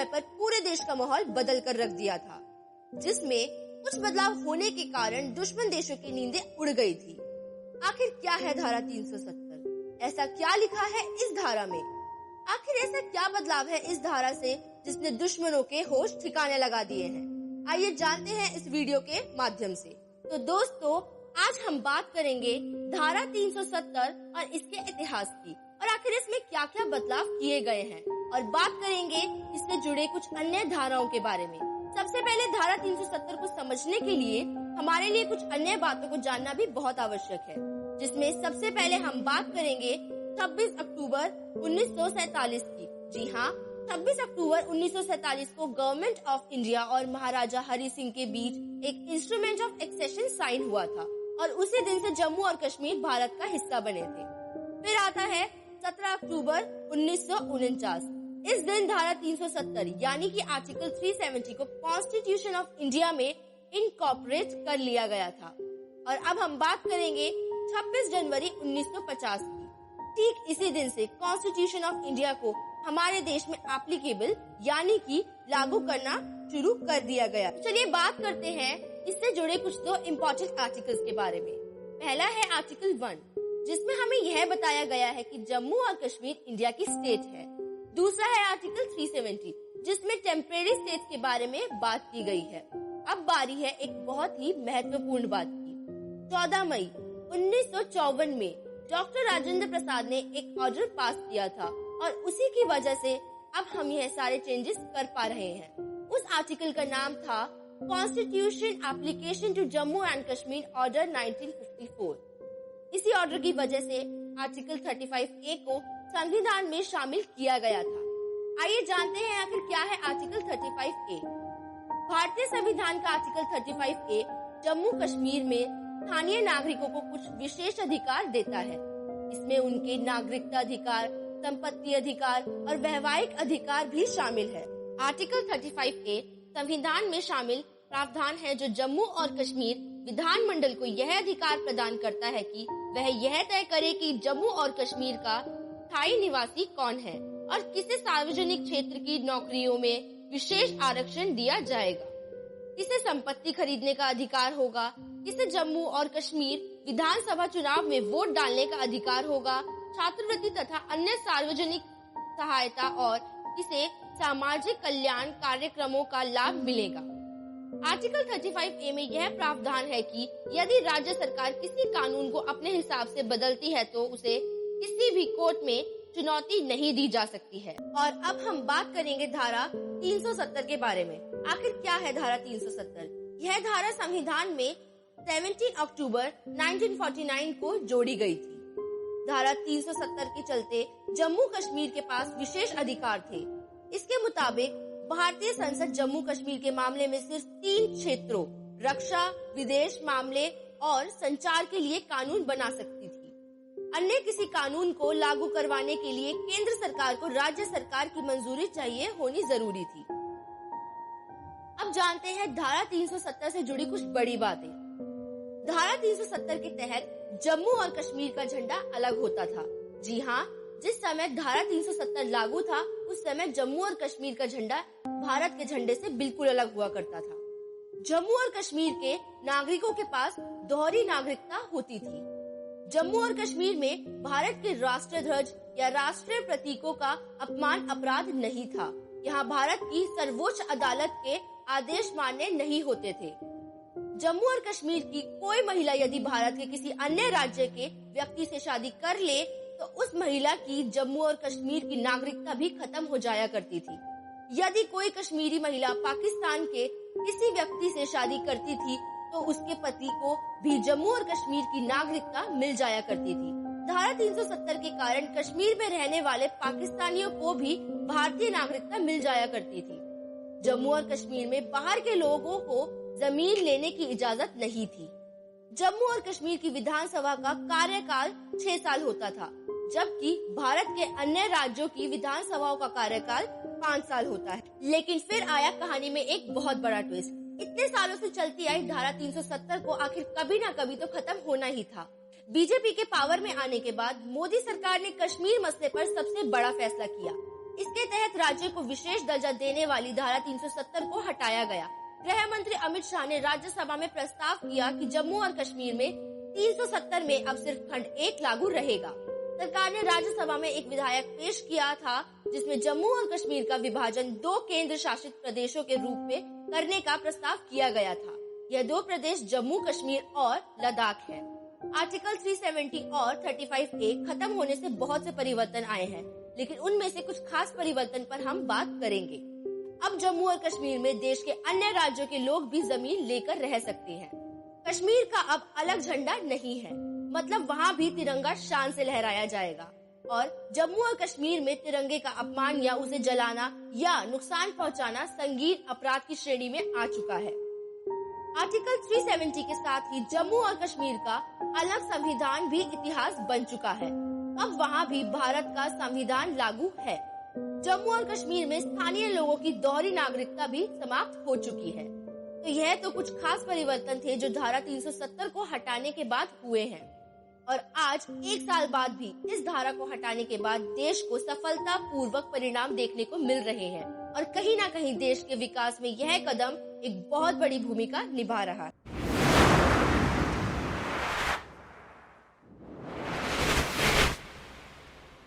समय पर पूरे देश का माहौल बदल कर रख दिया था, जिसमें कुछ बदलाव होने के कारण दुश्मन देशों की नींदें उड़ गई थी। आखिर क्या है धारा 370? ऐसा क्या लिखा है इस धारा में? आखिर ऐसा क्या बदलाव है इस धारा से जिसने दुश्मनों के होश ठिकाने लगा दिए हैं? आइए जानते हैं इस वीडियो के माध्यम से। तो दोस्तों, आज हम बात करेंगे धारा 370 और इसके इतिहास की, और आखिर इसमें क्या क्या बदलाव किए गए हैं, और बात करेंगे इससे जुड़े कुछ अन्य धाराओं के बारे में। सबसे पहले धारा 370 को समझने के लिए हमारे लिए कुछ अन्य बातों को जानना भी बहुत आवश्यक है, जिसमें सबसे पहले हम बात करेंगे 26 अक्टूबर 1947 की। जी हाँ, 26 अक्टूबर 1947 को गवर्नमेंट ऑफ इंडिया और महाराजा हरि सिंह के बीच एक इंस्ट्रूमेंट ऑफ एक्सेशन साइन हुआ था, और उसी दिन से जम्मू और कश्मीर भारत का हिस्सा बने थे। फिर आता है 17 अक्टूबर 1949। इस दिन धारा 370 यानी कि आर्टिकल 370 को कॉन्स्टिट्यूशन ऑफ इंडिया में इनकॉर्पोरेट कर लिया गया था। और अब हम बात करेंगे 26 जनवरी 1950 की। ठीक इसी दिन से कॉन्स्टिट्यूशन ऑफ इंडिया को हमारे देश में एप्लीकेबल यानी कि लागू करना शुरू कर दिया गया। चलिए बात करते हैं इससे जुड़े कुछ दो इम्पोर्टेंट आर्टिकल्स के बारे में। पहला है आर्टिकल 1, जिसमें हमें यह बताया गया है कि जम्मू और कश्मीर इंडिया की स्टेट है। दूसरा है आर्टिकल 370, जिसमें टेम्परेरी स्टेट के बारे में बात की गई है। अब बारी है एक बहुत ही महत्वपूर्ण बात की। 14 मई 1954 में डॉक्टर राजेंद्र प्रसाद ने एक ऑर्डर पास किया था, और उसी की वजह से अब हम यह सारे चेंजेस कर पा रहे हैं। उस आर्टिकल का नाम था constitution application to Jammu and Kashmir order 1954। इसी ऑर्डर की वजह से आर्टिकल 35A को संविधान में शामिल किया गया था। आइए जानते हैं आखिर क्या है आर्टिकल 35A। भारतीय संविधान का आर्टिकल 35A जम्मू कश्मीर में स्थानीय नागरिकों को कुछ विशेष अधिकार देता है। इसमें उनके नागरिकता अधिकार, संपत्ति अधिकार और वैवाहिक अधिकार भी शामिल है। आर्टिकल 35A संविधान में शामिल प्रावधान है जो जम्मू और कश्मीर विधानमंडल को यह अधिकार प्रदान करता है कि वह यह तय करे कि जम्मू और कश्मीर का स्थायी निवासी कौन है और किसे सार्वजनिक क्षेत्र की नौकरियों में विशेष आरक्षण दिया जाएगा, किसे संपत्ति खरीदने का अधिकार होगा, किसे जम्मू और कश्मीर विधानसभा चुनाव में वोट डालने का अधिकार होगा, छात्रवृत्ति तथा अन्य सार्वजनिक सहायता और किसे सामाजिक कल्याण कार्यक्रमों का लाभ मिलेगा। आर्टिकल 35A में यह प्रावधान है कि यदि राज्य सरकार किसी कानून को अपने हिसाब से बदलती है तो उसे किसी भी कोर्ट में चुनौती नहीं दी जा सकती है। और अब हम बात करेंगे धारा 370 के बारे में। आखिर क्या है धारा 370? यह धारा संविधान में 17 अक्टूबर 1949 को जोड़ी गई थी। धारा 370 के चलते जम्मू कश्मीर के पास विशेष अधिकार थे। इसके मुताबिक भारतीय संसद जम्मू कश्मीर के मामले में सिर्फ 3 क्षेत्रों रक्षा, विदेश मामले और संचार के लिए कानून बना सकती थी। अन्य किसी कानून को लागू करवाने के लिए केंद्र सरकार को राज्य सरकार की मंजूरी चाहिए होनी जरूरी थी। अब जानते हैं धारा 370 से जुड़ी कुछ बड़ी बातें। धारा 370 के तहत जम्मू और कश्मीर का झंडा अलग होता था। जी हाँ, जिस समय धारा 370 लागू था उस समय जम्मू और कश्मीर का झंडा भारत के झंडे से बिल्कुल अलग हुआ करता था। जम्मू और कश्मीर के नागरिकों के पास दोहरी नागरिकता होती थी। जम्मू और कश्मीर में भारत के राष्ट्रीय ध्वज या राष्ट्रीय प्रतीकों का अपमान अपराध नहीं था। यहाँ भारत की सर्वोच्च अदालत के आदेश मान्य नहीं होते थे। जम्मू और कश्मीर की कोई महिला यदि भारत के किसी अन्य राज्य के व्यक्ति से शादी कर ले तो उस महिला की जम्मू और कश्मीर की नागरिकता भी खत्म हो जाया करती थी। यदि कोई कश्मीरी महिला पाकिस्तान के किसी व्यक्ति से शादी करती थी तो उसके पति को भी जम्मू और कश्मीर की नागरिकता मिल जाया करती थी। धारा 370 के कारण कश्मीर में रहने वाले पाकिस्तानियों को भी भारतीय नागरिकता मिल जाया करती थी। जम्मू और कश्मीर में बाहर के लोगों को जमीन लेने की इजाजत नहीं थी। जम्मू और कश्मीर की विधानसभा का कार्यकाल 6 साल होता था, जबकि भारत के अन्य राज्यों की विधानसभाओं का कार्यकाल 5 साल होता है। लेकिन फिर आया कहानी में एक बहुत बड़ा ट्विस्ट। इतने सालों से चलती आई धारा 370 को आखिर कभी ना कभी तो खत्म होना ही था। बीजेपी के पावर में आने के बाद मोदी सरकार ने कश्मीर मसले पर सबसे बड़ा फैसला किया। इसके तहत राज्य को विशेष दर्जा देने वाली धारा 370 को हटाया गया। गृह मंत्री अमित शाह ने राज्यसभा में प्रस्ताव किया कि जम्मू और कश्मीर में 370 में अब सिर्फ खंड 1 लागू रहेगा। सरकार ने राज्यसभा में एक विधेयक पेश किया था जिसमें जम्मू और कश्मीर का विभाजन 2 केंद्र शासित प्रदेशों के रूप में करने का प्रस्ताव किया गया था। यह 2 प्रदेश जम्मू कश्मीर और लद्दाख है। आर्टिकल 370 और 35A खत्म होने से बहुत से परिवर्तन आए हैं, लेकिन उनमें से कुछ खास परिवर्तन पर हम बात करेंगे। अब जम्मू और कश्मीर में देश के अन्य राज्यों के लोग भी जमीन लेकर रह सकते हैं। कश्मीर का अब अलग झंडा नहीं है, मतलब वहाँ भी तिरंगा शान से लहराया जाएगा और जम्मू और कश्मीर में तिरंगे का अपमान या उसे जलाना या नुकसान पहुँचाना संगीन अपराध की श्रेणी में आ चुका है। आर्टिकल 370 के साथ ही जम्मू और कश्मीर का अलग संविधान भी इतिहास बन चुका है। अब वहाँ भी भारत का संविधान लागू है। जम्मू और कश्मीर में स्थानीय लोगों की दोहरी नागरिकता भी समाप्त हो चुकी है। तो यह तो कुछ खास परिवर्तन थे जो धारा 370 को हटाने के बाद हुए हैं और आज 1 साल बाद भी इस धारा को हटाने के बाद देश को सफलता पूर्वक परिणाम देखने को मिल रहे हैं और कहीं ना कहीं देश के विकास में यह कदम एक बहुत बड़ी भूमिका निभा रहा है।